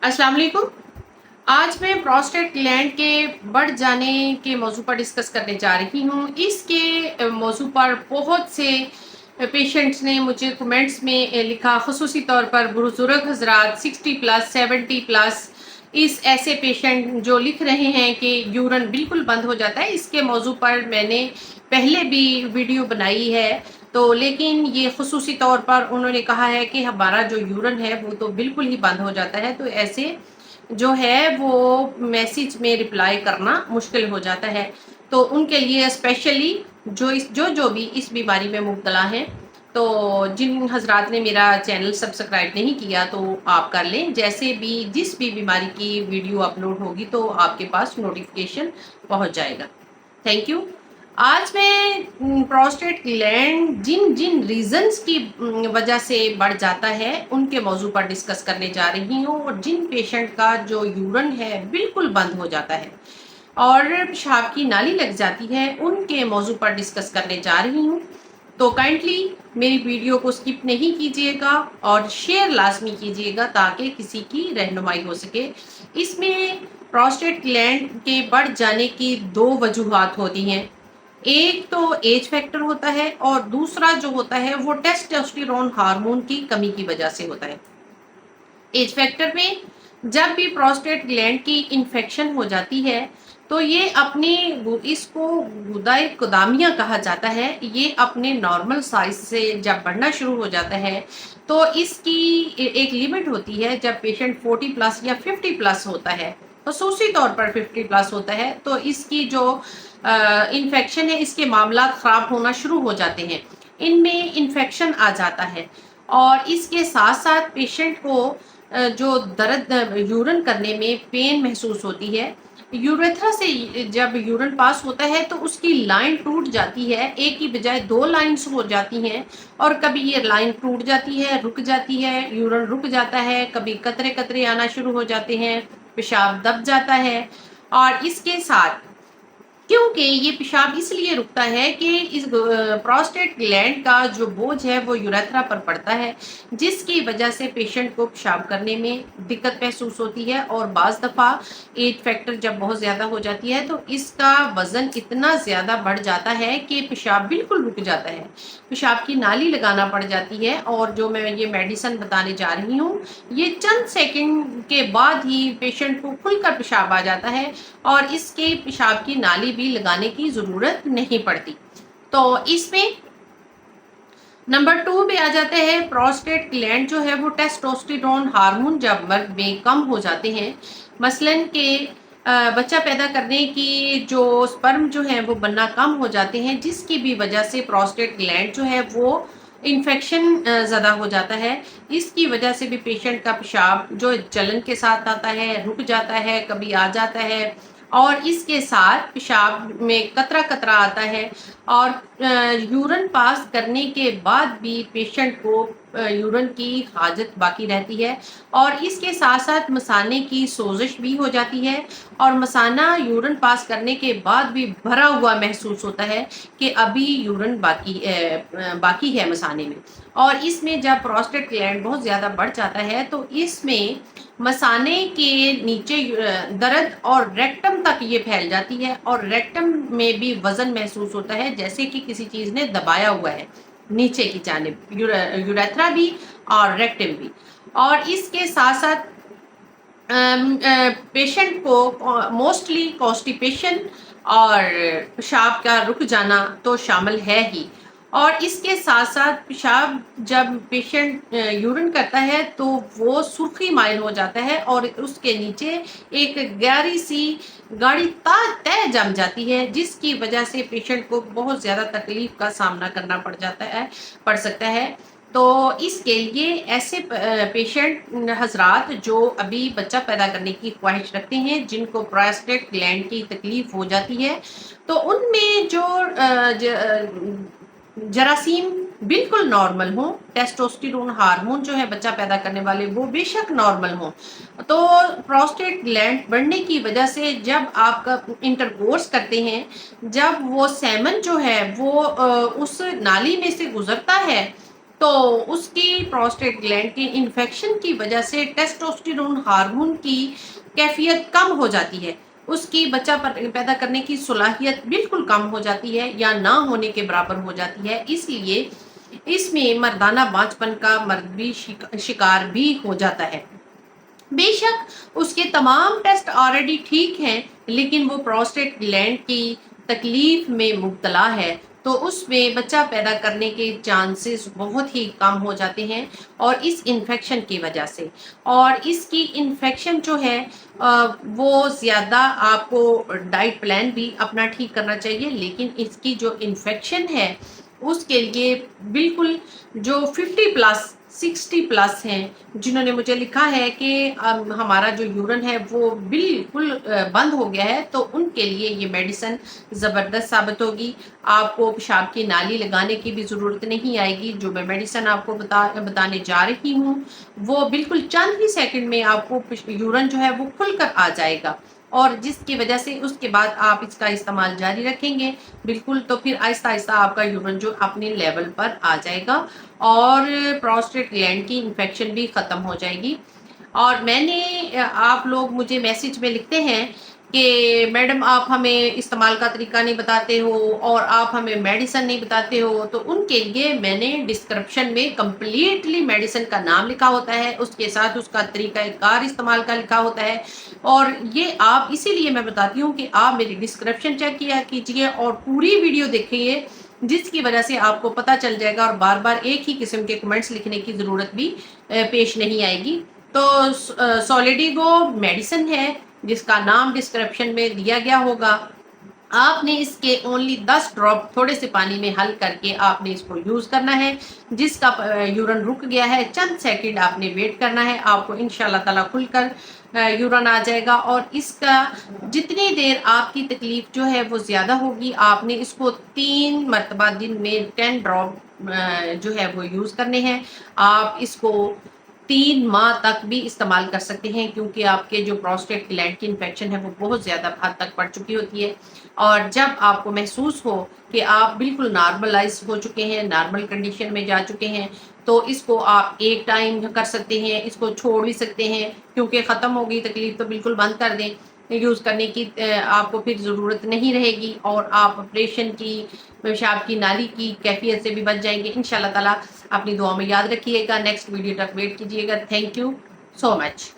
अस्सलाम वालेकुम। आज मैं प्रोस्टेट ग्लैंड के बढ़ जाने के मौजू पर डिस्कस करने जा रही हूँ। इसके मौजू पर बहुत से पेशेंट्स ने मुझे कमेंट्स में लिखा, ख़ुसूसी तौर पर बुजुर्ग हजरात 60 प्लस 70 प्लस इस ऐसे पेशेंट जो लिख रहे हैं कि यूरन बिल्कुल बंद हो जाता है। इसके मौजू पर मैंने पहले भी वीडियो बनाई है, तो लेकिन ये ख़ुसूसी तौर पर उन्होंने कहा है कि हमारा जो यूरन है वो तो बिल्कुल ही बंद हो जाता है। तो ऐसे जो है वो मैसेज में रिप्लाई करना मुश्किल हो जाता है। तो उनके लिए स्पेशली जो भी इस बीमारी में मुब्तला हैं, तो जिन हजरात ने मेरा चैनल सब्सक्राइब नहीं किया तो आप कर लें। जैसे भी जिस भी बीमारी की वीडियो अपलोड होगी तो आपके पास नोटिफिकेशन पहुंच जाएगा। Thank you. आज मैं प्रोस्टेट ग्लैंड जिन जिन रीजंस की वजह से बढ़ जाता है उनके मौजू पर डिस्कस करने जा रही हूँ, और जिन पेशेंट का जो यूरन है बिल्कुल बंद हो जाता है और पेशाब की नाली लग जाती है उनके मौजू पर डिस्कस करने जा रही हूँ। तो काइंडली मेरी वीडियो को स्किप नहीं कीजिएगा और शेयर लाजमी कीजिएगा ताकि किसी की रहनुमाई हो सके। इसमें प्रोस्टेट ग्लैंड के बढ़ जाने की दो वजूहात होती हैं। एक तो एज फैक्टर होता है और दूसरा जो होता है वो टेस्टोस्टेरोन हार्मोन की कमी की वजह से होता है। एज फैक्टर में जब भी प्रोस्टेट ग्लैंड की इन्फेक्शन हो जाती है तो ये अपने इसको गुदाए कुदामिया कहा जाता है। ये अपने नॉर्मल साइज से जब बढ़ना शुरू हो जाता है तो इसकी एक लिमिट होती है। जब पेशेंट 40 प्लस या 50 प्लस होता है, खसूसी तौर पर 50 प्लस होता है, तो इसकी जो इन्फेक्शन है इसके मामला ख़राब होना शुरू हो जाते हैं। इनमें इन्फेक्शन आ जाता है और इसके साथ साथ पेशेंट को जो दर्द यूरन करने में पेन महसूस होती है। यूरेथ्रा से जब यूरन पास होता है तो उसकी लाइन टूट जाती है, एक की बजाय दो लाइंस हो जाती हैं, और कभी ये लाइन टूट जाती है, रुक जाती है, यूरन रुक जाता है, कभी कतरे कतरे आना शुरू हो जाते हैं, पेशाब दब जाता है। और इसके साथ क्योंकि ये पेशाब इसलिए रुकता है कि इस प्रोस्टेट ग्लैंड का जो बोझ है वो यूरेथ्रा पर पड़ता है, जिसकी वजह से पेशेंट को पेशाब करने में दिक्कत महसूस होती है। और बाज़ दफ़ा एज फैक्टर जब बहुत ज़्यादा हो जाती है तो इसका वज़न इतना ज़्यादा बढ़ जाता है कि पेशाब बिल्कुल रुक जाता है, पेशाब की नाली लगाना पड़ जाती है। और जो मैं ये मेडिसिन बताने जा रही हूँ ये चंद सेकंड के बाद ही पेशेंट को खुलकर पेशाब आ जाता है और इसके पेशाब की नाली भी लगाने की ज़रूरत नहीं पड़ती। तो इसमें नंबर 2 पे आ जाते हैं प्रोस्टेट ग्लैंड जो है वो टेस्टोस्टेरोन हार्मोन जब मर्द में कम हो जाते हैं, मसलन के बच्चा पैदा करने की जो स्पर्म जो है वो बनना कम हो जाते हैं, जिसकी भी वजह से प्रोस्टेट ग्लैंड जो है वो इन्फेक्शन ज़्यादा हो जाता है। इसकी वजह से भी पेशेंट का पेशाब जो जलन के साथ आता है, रुक जाता है, कभी आ जाता है, और इसके साथ पेशाब में कतरा कतरा आता है। और यूरन पास करने के बाद भी पेशेंट को यूरन की हाजत बाकी रहती है, और इसके साथ साथ मसाने की सोजिश भी हो जाती है, और मसाना यूरन पास करने के बाद भी भरा हुआ महसूस होता है कि अभी यूरन बाकी है मसाने में। और इसमें जब प्रोस्टेट ग्लैंड बहुत ज़्यादा बढ़ जाता है तो इसमें मसाने के नीचे दर्द और रेक्टम तक ये फैल जाती है, और रेक्टम में भी वज़न महसूस होता है जैसे कि किसी चीज़ ने दबाया हुआ है नीचे की जानिब, यूरेथ्रा भी और रेक्टम भी। और इसके साथ साथ पेशेंट को मोस्टली कॉन्स्टिपेशन और पेशाब का रुक जाना तो शामिल है ही। और इसके साथ साथ पेशाब जब पेशेंट यूरिन करता है तो वो सुर्खी माइल हो जाता है और उसके नीचे एक गहरी सी गाढ़ी तह जम जाती है, जिसकी वजह से पेशेंट को बहुत ज़्यादा तकलीफ का सामना करना पड़ सकता है। तो इसके लिए ऐसे पेशेंट हजरात जो अभी बच्चा पैदा करने की ख्वाहिश रखते हैं, जिनको प्रोस्टेट ग्लैंड की तकलीफ हो जाती है, तो उनमें जो जरासीम बिल्कुल नॉर्मल हो, टेस्टोस्टेरोन हार्मोन जो है बच्चा पैदा करने वाले वो बेशक नॉर्मल हो, तो प्रोस्टेट ग्लैंड बढ़ने की वजह से जब आपका इंटरकोर्स करते हैं, जब वो सेमन जो है वो उस नाली में से गुजरता है تو اس کی پروسٹیٹ گلینڈ کے انفیکشن کی وجہ سے ٹیسٹوسٹیرون ہارمون کی کیفیت کم ہو جاتی ہے، اس کی بچہ پیدا کرنے کی صلاحیت بالکل کم ہو جاتی ہے یا نہ ہونے کے برابر ہو جاتی ہے، اس لیے اس میں مردانہ بانجھپن کا مرد بھی شکار بھی ہو جاتا ہے۔ بے شک اس کے تمام ٹیسٹ آلریڈی ٹھیک ہیں، لیکن وہ پروسٹیٹ گلینڈ کی تکلیف میں مبتلا ہے، تو اس میں بچہ پیدا کرنے کے چانسز بہت ہی کم ہو جاتے ہیں، اور اس انفیکشن کی وجہ سے، اور اس کی انفیکشن جو ہے وہ زیادہ آپ کو ڈائٹ پلان بھی اپنا ٹھیک کرنا چاہیے، لیکن اس کی جو انفیکشن ہے اس کے لیے بالکل جو 50+60+ ہیں، جنہوں نے مجھے لکھا ہے کہ ہمارا جو یورن ہے وہ بالکل بند ہو گیا ہے، تو ان کے لیے یہ میڈیسن زبردست ثابت ہوگی۔ آپ کو پیشاب کی نالی لگانے کی بھی ضرورت نہیں آئے گی۔ جو میں میڈیسن آپ کو بتانے جا رہی ہوں وہ بالکل چند ہی سیکنڈ میں آپ کو یورن جو ہے وہ کھل کر آ جائے گا، اور جس کی وجہ سے اس کے بعد آپ اس کا استعمال جاری رکھیں گے بالکل، تو پھر آہستہ آہستہ آپ کا یورن جو اپنے لیول پر آ جائے گا، اور پروسٹیٹ گلینڈ کی انفیکشن بھی ختم ہو جائے گی۔ اور میں نے آپ لوگ مجھے میسج میں لکھتے ہیں کہ میڈم آپ ہمیں استعمال کا طریقہ نہیں بتاتے ہو اور آپ ہمیں میڈیسن نہیں بتاتے ہو، تو ان کے لیے میں نے ڈسکرپشن میں کمپلیٹلی میڈیسن کا نام لکھا ہوتا ہے، اس کے ساتھ اس کا طریقہ کار استعمال کا لکھا ہوتا ہے، اور یہ آپ اسی لیے میں بتاتی ہوں کہ آپ میری ڈسکرپشن چیک کیا کیجئے اور پوری ویڈیو دیکھیے، جس کی وجہ سے آپ کو پتہ چل جائے گا اور بار بار ایک ہی قسم کے کمنٹس لکھنے کی ضرورت بھی پیش نہیں آئے گی۔ تو سولیڈیگو میڈیسن ہے جس کا نام ڈسکرپشن میں دیا گیا ہوگا، آپ نے اس کے اونلی 10 ڈراپ تھوڑے سے پانی میں حل کر کے آپ نے اس کو یوز کرنا ہے، جس کا یورن رک گیا ہے چند سیکنڈ آپ نے ویٹ کرنا ہے، آپ کو انشاءاللہ تعالیٰ کھل کر یورن آ جائے گا، اور اس کا جتنی دیر آپ کی تکلیف جو ہے وہ زیادہ ہوگی، آپ نے اس کو 3 مرتبہ دن میں 10 ڈراپ جو ہے وہ یوز کرنے ہیں۔ آپ اس کو 3 ماہ تک بھی استعمال کر سکتے ہیں، کیونکہ آپ کے جو پروسٹیٹ گلینڈ کی انفیکشن ہے وہ بہت زیادہ حد تک بڑھ چکی ہوتی ہے، اور جب آپ کو محسوس ہو کہ آپ بالکل نارملائز ہو چکے ہیں، نارمل کنڈیشن میں جا چکے ہیں، تو اس کو آپ ایک ٹائم کر سکتے ہیں، اس کو چھوڑ بھی سکتے ہیں، کیونکہ ختم ہو گئی تکلیف تو بالکل بند کر دیں، یوز کرنے کی آپ کو پھر ضرورت نہیں رہے گی، اور آپ آپریشن کی، پیشاب کی نالی کی کیفیت سے بھی بچ جائیں گے انشاءاللہ تعالیٰ۔ اپنی دعا میں یاد رکھیے گا، نیکسٹ ویڈیو تک ویٹ کیجیے گا۔ Thank you so much.